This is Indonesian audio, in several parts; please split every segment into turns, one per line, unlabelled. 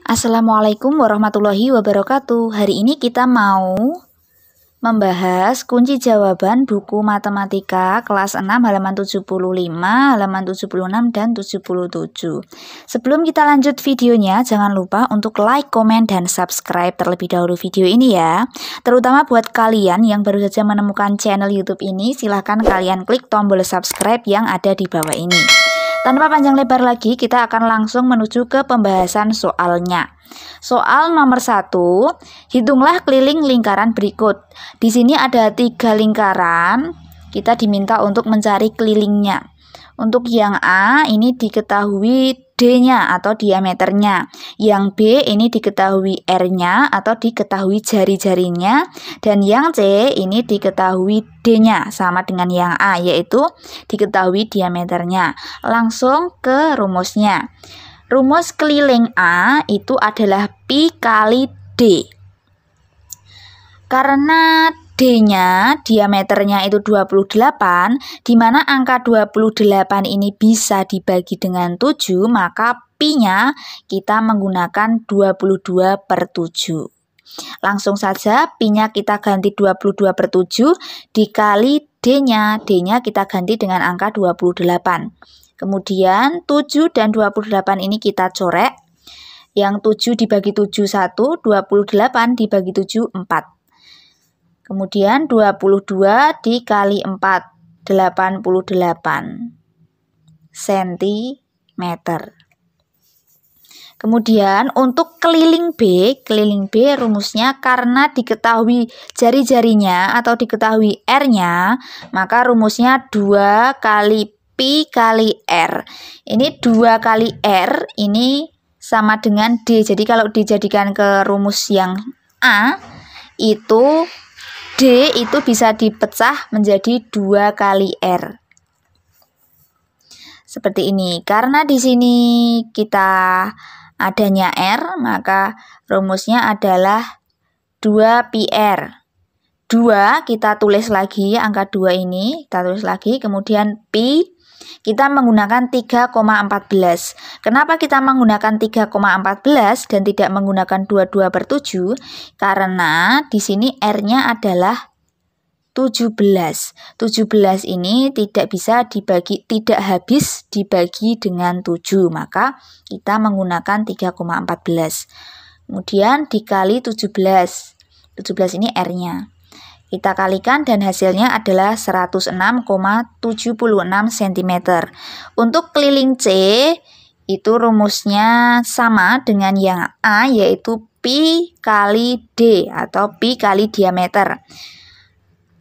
Assalamualaikum warahmatullahi wabarakatuh. Hari ini kita mau membahas kunci jawaban buku matematika kelas 6 halaman 75, halaman 76, dan 77. Sebelum kita lanjut videonya, jangan lupa untuk like, komen, dan subscribe terlebih dahulu video ini ya. Terutama buat kalian yang baru saja menemukan channel YouTube ini, silahkan kalian klik tombol subscribe yang ada di bawah ini. Tanpa panjang lebar lagi, kita akan langsung menuju ke pembahasan soalnya. Soal nomor 1, hitunglah keliling lingkaran berikut. Di sini ada 3 lingkaran, kita diminta untuk mencari kelilingnya. Untuk yang A, ini diketahui D-nya atau diameternya. Yang B, ini diketahui R-nya atau diketahui jari-jarinya. Dan yang C, ini diketahui D-nya, sama dengan yang A, yaitu diketahui diameternya. Langsung ke rumusnya. Rumus keliling A itu adalah pi kali D. Karena D-nya, diameternya itu 28, di mana angka 28 ini bisa dibagi dengan 7, maka pi-nya kita menggunakan 22/7. Langsung saja, pi-nya kita ganti 22/7 dikali D-nya. D-nya kita ganti dengan angka 28. Kemudian 7 dan 28 ini kita coret. Yang 7 dibagi 7 1, 28 dibagi 7 4. Kemudian 22 dikali 4, 88 cm. Kemudian untuk keliling B rumusnya karena diketahui jari-jarinya atau diketahui R-nya, maka rumusnya 2 kali pi kali R. Ini 2 kali R, ini sama dengan D. Jadi kalau dijadikan ke rumus yang A, itu D itu bisa dipecah menjadi 2 kali R. Seperti ini. Karena di sini kita adanya R, maka rumusnya adalah 2 pi R. 2 kita tulis lagi, angka 2 ini kita tulis lagi, kemudian pi kita menggunakan 3,14. Kenapa kita menggunakan 3,14 dan tidak menggunakan 22/7? Karena di sini R-nya adalah 17. 17 ini tidak bisa dibagi, tidak habis dibagi dengan 7, maka kita menggunakan 3,14. Kemudian dikali 17. 17 ini R-nya. Kita kalikan dan hasilnya adalah 106,76 cm. Untuk keliling C, itu rumusnya sama dengan yang A, yaitu pi kali D atau pi kali diameter.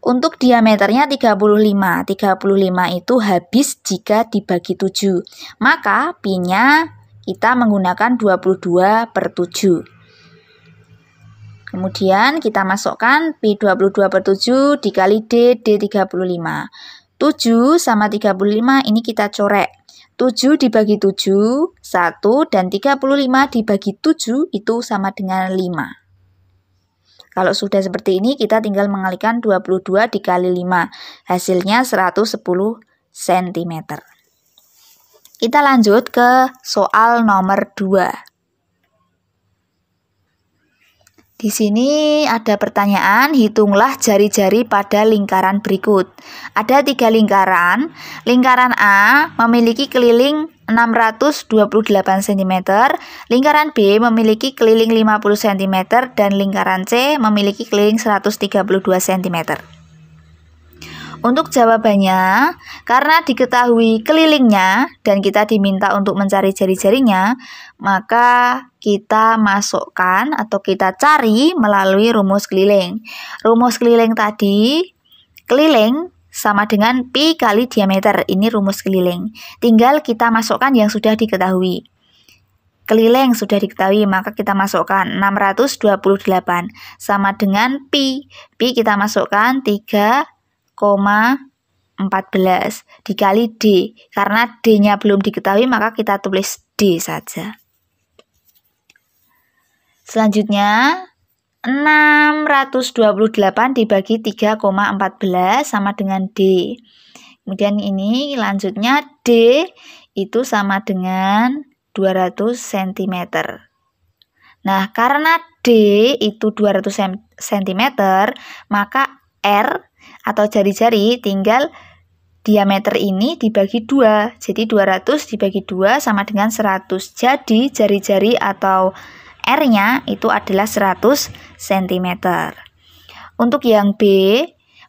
Untuk diameternya 35. 35 itu habis jika dibagi 7. Maka pi-nya kita menggunakan 22/7. Kemudian kita masukkan pi 22/7 dikali D 35. 7 sama 35 ini kita coret. 7 dibagi 7, 1, dan 35 dibagi 7 itu sama dengan 5. Kalau sudah seperti ini, kita tinggal mengalikan 22 dikali 5. Hasilnya 110 cm. Kita lanjut ke soal nomor 2. Di sini ada pertanyaan, hitunglah jari-jari pada lingkaran berikut. Ada 3 lingkaran. Lingkaran A memiliki keliling 628 cm, lingkaran B memiliki keliling 50 cm, dan lingkaran C memiliki keliling 132 cm. Untuk jawabannya, karena diketahui kelilingnya dan kita diminta untuk mencari jari-jarinya, maka kita masukkan atau kita cari melalui rumus keliling. Rumus keliling tadi, keliling sama dengan pi kali diameter. Ini rumus keliling. Tinggal kita masukkan yang sudah diketahui. Keliling sudah diketahui, maka kita masukkan 628 sama dengan pi. Pi kita masukkan 3,14 dikali D. Karena D-nya belum diketahui, maka kita tulis D saja. Selanjutnya, 628 dibagi 3,14 sama dengan D. Kemudian ini lanjutnya D itu sama dengan 200 cm. Nah, karena D itu 200 cm, maka R atau jari-jari tinggal diameter ini dibagi 2. Jadi 200 dibagi 2 sama dengan 100. Jadi jari-jari atau R-nya itu adalah 100 cm. Untuk yang B,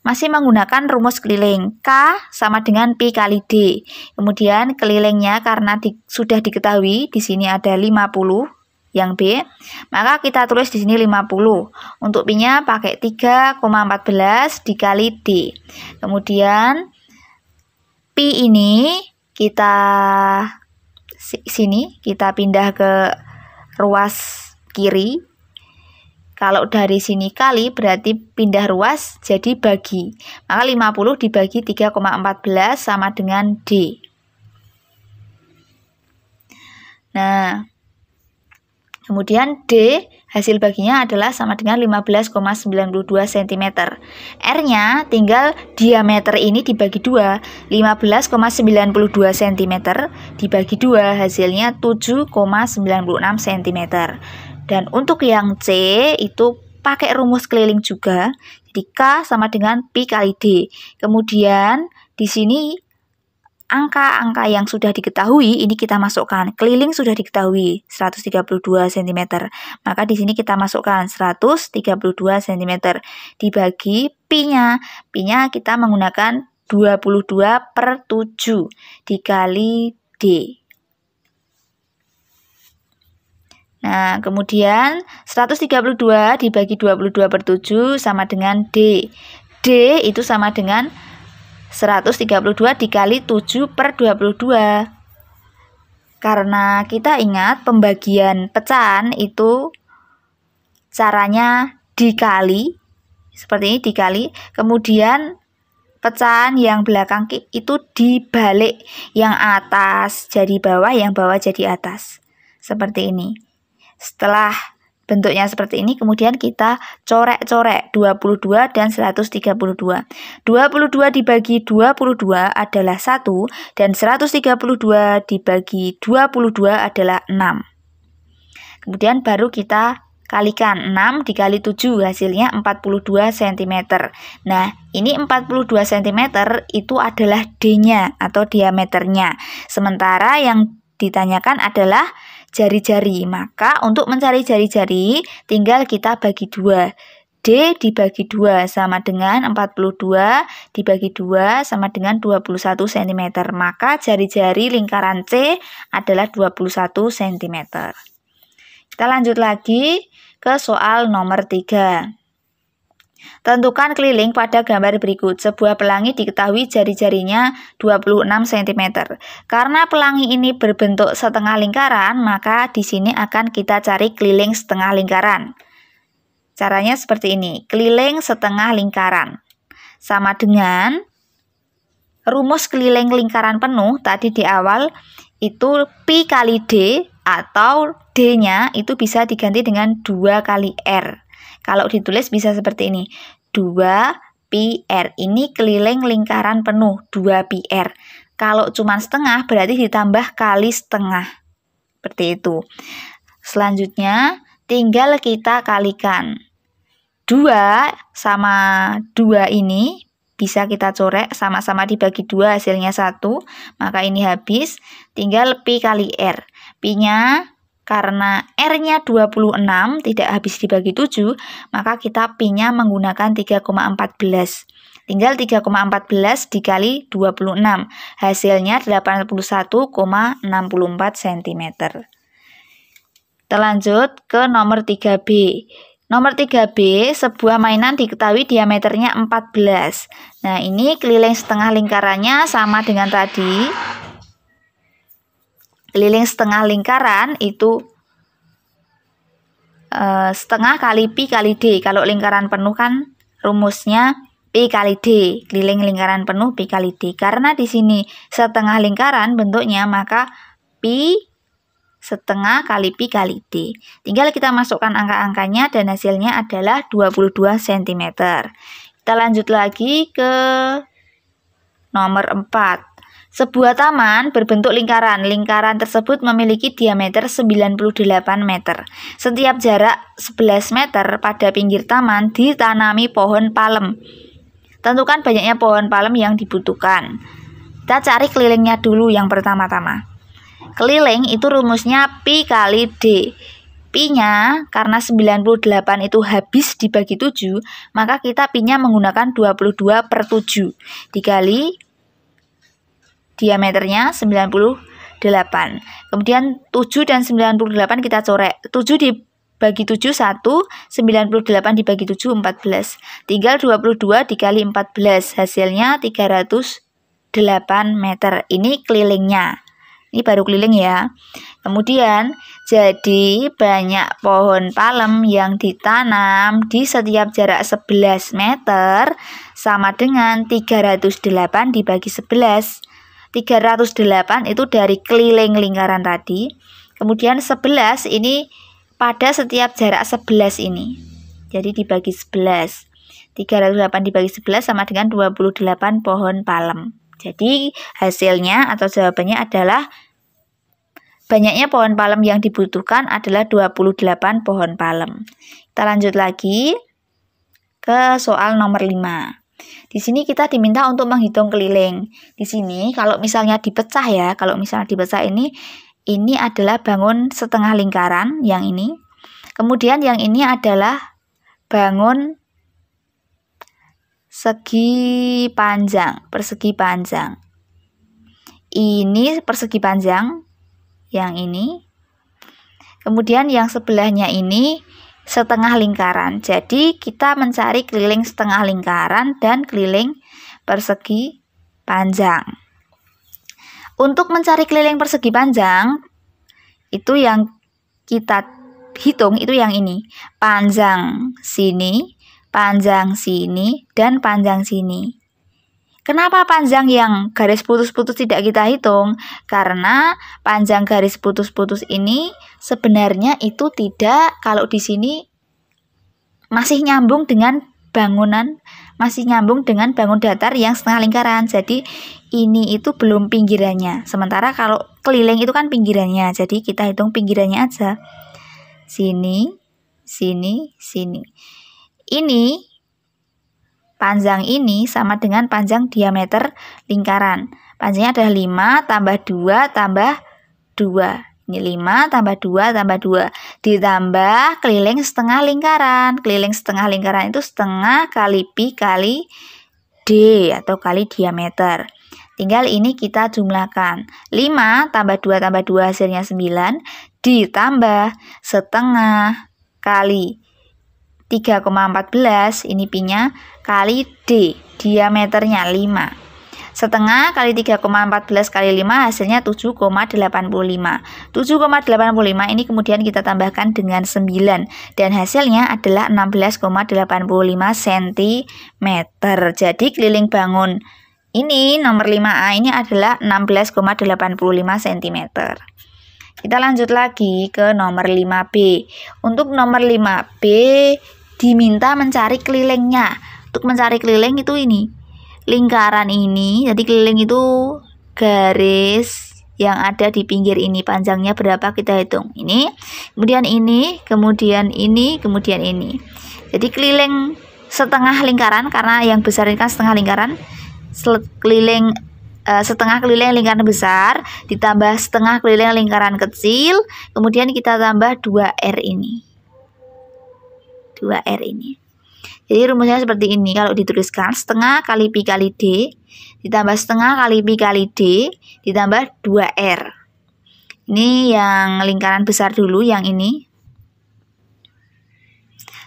masih menggunakan rumus keliling. K sama dengan Pi kali D. Kemudian kelilingnya karena sudah diketahui, di sini ada 50 yang B, maka kita tulis di sini 50. Untuk Pi-nya pakai 3,14 dikali D. Kemudian Pi ini kita pindah ke ruas kiri. Kalau dari sini kali berarti pindah ruas jadi bagi. Maka 50 dibagi 3,14 sama dengan D. Nah, kemudian D hasil baginya adalah sama dengan 15,92 cm. R-nya tinggal diameter ini dibagi 2. 15,92 cm dibagi 2 hasilnya 7,96 cm. Dan untuk yang C itu pakai rumus keliling juga. Jadi K sama dengan Pi kali D. Kemudian di sini angka-angka yang sudah diketahui ini kita masukkan. Keliling sudah diketahui 132 cm. Maka di sini kita masukkan 132 cm dibagi Pi-nya. Pi-nya kita menggunakan 22/7 dikali D. Nah, kemudian 132 dibagi 22/7 sama dengan D. D itu sama dengan 132 dikali 7/22. Karena kita ingat pembagian pecahan itu caranya dikali, seperti ini dikali, kemudian pecahan yang belakang itu dibalik, yang atas jadi bawah, yang bawah jadi atas. Seperti ini. Setelah bentuknya seperti ini, kemudian kita corek-corek 22 dan 132. 22 dibagi 22 adalah 1, dan 132 dibagi 22 adalah 6. Kemudian baru kita kalikan 6 dikali 7, hasilnya 42 cm. Nah, ini 42 cm itu adalah D-nya atau diameternya. Sementara yang ditanyakan adalah jari-jari. Maka untuk mencari jari-jari tinggal kita bagi 2. D dibagi 2 sama dengan 42 dibagi 2 sama dengan 21 cm. Maka jari-jari lingkaran C adalah 21 cm. Kita lanjut lagi ke soal nomor 3. Tentukan keliling pada gambar berikut. Sebuah pelangi diketahui jari-jarinya 26 cm. Karena pelangi ini berbentuk setengah lingkaran, maka di sini akan kita cari keliling setengah lingkaran. Caranya seperti ini. Keliling setengah lingkaran sama dengan rumus keliling lingkaran penuh tadi di awal itu Pi kali D, atau D-nya itu bisa diganti dengan 2 kali R. Kalau ditulis bisa seperti ini, 2πr. Ini keliling lingkaran penuh, 2πr. Kalau cuma setengah berarti ditambah kali setengah. Seperti itu. Selanjutnya tinggal kita kalikan. 2 sama 2 ini bisa kita corek, sama-sama dibagi 2 hasilnya 1. Maka ini habis, tinggal Pi kali R. Pi-nya karena R-nya 26 tidak habis dibagi 7, maka kita Pi-nya menggunakan 3,14. Tinggal 3,14 dikali 26. Hasilnya 81,64 cm. Kita lanjut ke nomor 3B. Nomor 3B, sebuah mainan diketahui diameternya 14. Nah, ini keliling setengah lingkarannya sama dengan tadi. Keliling setengah lingkaran itu setengah kali Pi kali D. Kalau lingkaran penuh kan rumusnya Pi kali D. Keliling lingkaran penuh Pi kali D. Karena di sini setengah lingkaran bentuknya, maka Pi setengah kali Pi kali D. Tinggal kita masukkan angka-angkanya dan hasilnya adalah 22 cm. Kita lanjut lagi ke nomor 4. Sebuah taman berbentuk lingkaran. Lingkaran tersebut memiliki diameter 98 meter. Setiap jarak 11 meter pada pinggir taman ditanami pohon palem. Tentukan banyaknya pohon palem yang dibutuhkan. Kita cari kelilingnya dulu yang pertama-tama. Keliling itu rumusnya pi kali D. Pi-nya karena 98 itu habis dibagi 7, maka kita pi-nya menggunakan 22/7 dikali diameternya 98. Kemudian 7 dan 98 kita coret. 7 dibagi 7 1, 98 dibagi 7 14. Tinggal 22 dikali 14. Hasilnya 308 meter. Ini kelilingnya. Ini baru keliling ya. Kemudian jadi banyak pohon palem yang ditanam di setiap jarak 11 meter sama dengan 308 dibagi 11. 308 itu dari keliling lingkaran tadi. Kemudian 11 ini pada setiap jarak 11 ini. Jadi dibagi 11. 308 dibagi 11 sama dengan 28 pohon palem. Jadi hasilnya atau jawabannya adalah banyaknya pohon palem yang dibutuhkan adalah 28 pohon palem. Kita lanjut lagi ke soal nomor 5. Di sini kita diminta untuk menghitung keliling. Di sini kalau misalnya dipecah ya, ini adalah bangun setengah lingkaran yang ini. Kemudian yang ini adalah bangun persegi panjang. Ini persegi panjang yang ini. Kemudian yang sebelahnya ini setengah lingkaran. Jadi kita mencari keliling setengah lingkaran dan keliling persegi panjang. Untuk mencari keliling persegi panjang, itu yang kita hitung itu yang ini. Panjang sini, dan panjang sini. Kenapa panjang yang garis putus-putus tidak kita hitung? Karena panjang garis putus-putus ini sebenarnya itu tidak, kalau di sini masih nyambung dengan bangun datar yang setengah lingkaran. Jadi ini itu belum pinggirannya. Sementara kalau keliling itu kan pinggirannya. Jadi kita hitung pinggirannya aja. Sini. Ini panjang ini sama dengan panjang diameter lingkaran. Panjangnya adalah 5 tambah 2 tambah 2. Ini 5 tambah 2 tambah 2. Ditambah keliling setengah lingkaran. Keliling setengah lingkaran itu setengah kali pi kali D atau kali diameter. Tinggal ini kita jumlahkan. 5 tambah 2 tambah 2 hasilnya 9. Ditambah setengah kali 3,14, ini pi-nya, kali D, diameternya 5. Setengah kali 3,14 kali 5 hasilnya 7,85. 7,85 ini kemudian kita tambahkan dengan 9 dan hasilnya adalah 16,85 cm. Jadi keliling bangun ini nomor 5A ini adalah 16,85 cm. Kita lanjut lagi ke nomor 5B. Untuk nomor 5B diminta mencari kelilingnya. Untuk mencari keliling itu ini. Lingkaran ini, jadi keliling itu garis yang ada di pinggir ini. Panjangnya berapa kita hitung. Ini, kemudian ini, kemudian ini, kemudian ini. Jadi keliling setengah lingkaran, karena yang besar ini kan setengah lingkaran. Setengah keliling lingkaran besar ditambah setengah keliling lingkaran kecil, kemudian kita tambah 2R ini. 2R ini. Jadi rumusnya seperti ini. Kalau dituliskan setengah kali pi kali D ditambah setengah kali pi kali D ditambah 2R. Ini yang lingkaran besar dulu, yang ini.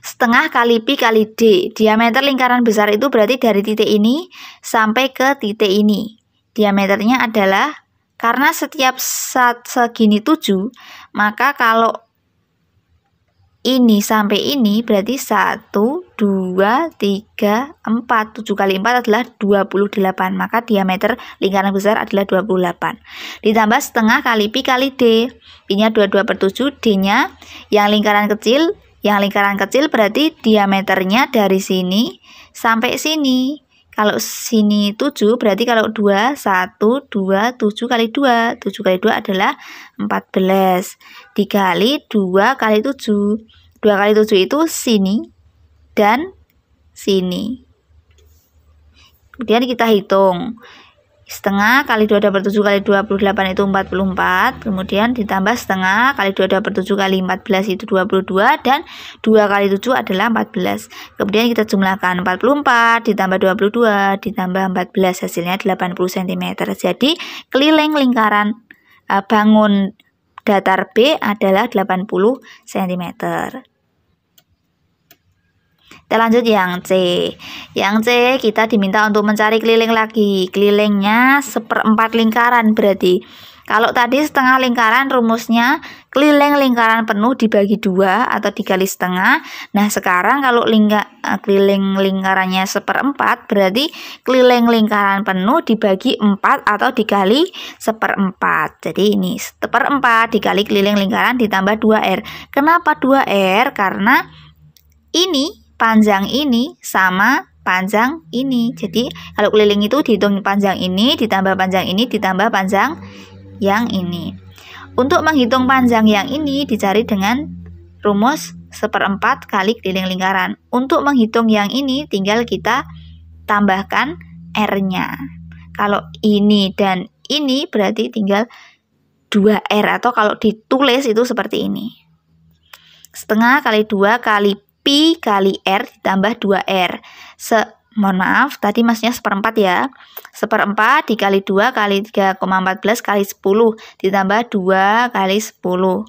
Setengah kali pi kali D. Diameter lingkaran besar itu berarti dari titik ini sampai ke titik ini. Diameternya adalah, karena setiap segini 7, maka kalau ini sampai ini berarti 1, 2, 3, 4. 7 kali 4 adalah 28. Maka diameter lingkaran besar adalah 28. Ditambah setengah kali pi kali D. Pi-nya 22/7, D-nya yang lingkaran kecil berarti diameternya dari sini sampai sini. Kalau sini 7, berarti kalau 2, 1, 2, 7 kali 2. 7 kali 2 adalah 14. Dikali 2 kali 7. 2 kali 7 itu sini dan sini. Kemudian kita hitung. Setengah kali 2 dapat 7 kali 28 itu 44. Kemudian ditambah setengah kali 2 dapat 7 kali 14 itu 22. Dan 2 kali 7 adalah 14. Kemudian kita jumlahkan 44 ditambah 22 ditambah 14. Hasilnya 80 cm. Jadi keliling lingkaran bangun datar B adalah 80 cm. Kita lanjut yang C. Yang C kita diminta untuk mencari keliling lagi. Kelilingnya 1/4 lingkaran berarti. Kalau tadi setengah lingkaran rumusnya keliling lingkaran penuh dibagi 2 atau dikali setengah. Nah sekarang kalau keliling lingkarannya 1/4 berarti keliling lingkaran penuh dibagi 4 atau dikali 1/4. Jadi ini 1/4 dikali keliling lingkaran ditambah 2R. Kenapa 2R? Karena ini panjang ini sama panjang ini. Jadi kalau keliling itu dihitung panjang ini ditambah panjang ini ditambah panjang yang ini. Untuk menghitung panjang yang ini dicari dengan rumus 1/4 kali keliling lingkaran. Untuk menghitung yang ini tinggal kita tambahkan R-nya. Kalau ini dan ini berarti tinggal 2R atau kalau ditulis itu seperti ini. Setengah kali 2 kali Pi kali R ditambah 2R. Mohon maaf, tadi maksudnya 1/4 ya. 1/4 dikali 2 kali 3,14 kali 10 ditambah 2 kali 10.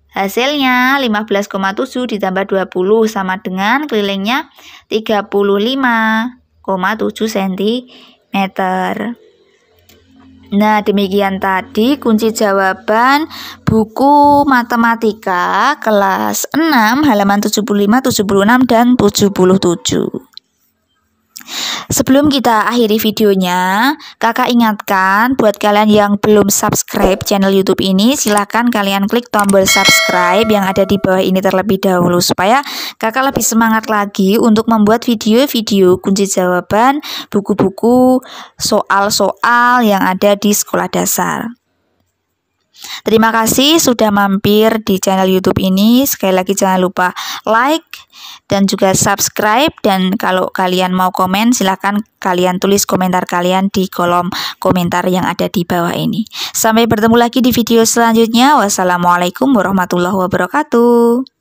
Hasilnya 15,7 ditambah 20 sama dengan kelilingnya 35,7 cm. Nah, demikian tadi kunci jawaban buku matematika kelas 6 halaman 75, 76, dan 77. Sebelum kita akhiri videonya, kakak ingatkan buat kalian yang belum subscribe channel YouTube ini, silahkan kalian klik tombol subscribe yang ada di bawah ini terlebih dahulu supaya kakak lebih semangat lagi untuk membuat video-video kunci jawaban, buku-buku, soal-soal yang ada di sekolah dasar. Terima kasih sudah mampir di channel YouTube ini. Sekali lagi jangan lupa like dan juga subscribe, dan kalau kalian mau komen silahkan kalian tulis komentar kalian di kolom komentar yang ada di bawah ini. Sampai bertemu lagi di video selanjutnya. Wassalamualaikum warahmatullahi wabarakatuh.